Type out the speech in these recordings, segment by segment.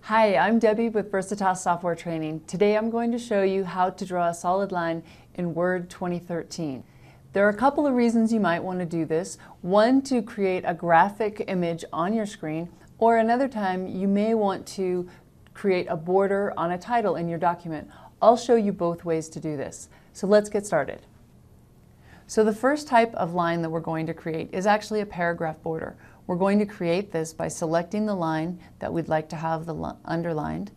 Hi, I'm Debbie with Versatask Software Training. Today I'm going to show you how to draw a solid line in Word 2013. There are a couple of reasons you might want to do this. One, to create a graphic image on your screen, or another time you may want to create a border on a title in your document. I'll show you both ways to do this. So let's get started. So the first type of line that we're going to create is actually a paragraph border. We're going to create this by selecting the line that we'd like to have underlined,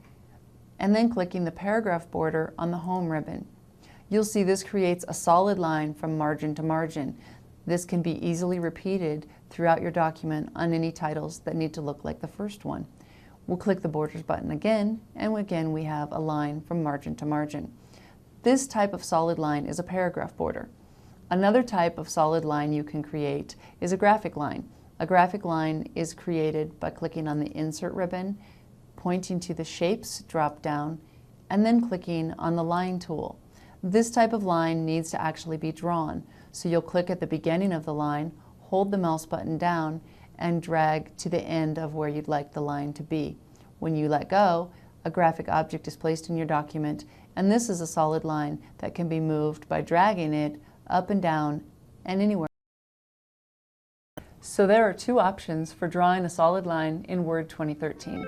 and then clicking the paragraph border on the home ribbon. You'll see this creates a solid line from margin to margin. This can be easily repeated throughout your document on any titles that need to look like the first one. We'll click the Borders button again, and again we have a line from margin to margin. This type of solid line is a paragraph border. Another type of solid line you can create is a graphic line. A graphic line is created by clicking on the Insert ribbon, pointing to the Shapes drop-down, and then clicking on the Line tool. This type of line needs to actually be drawn, so you'll click at the beginning of the line, hold the mouse button down, and drag to the end of where you'd like the line to be. When you let go, a graphic object is placed in your document, and this is a solid line that can be moved by dragging it up and down and anywhere. So there are two options for drawing a solid line in Word 2013.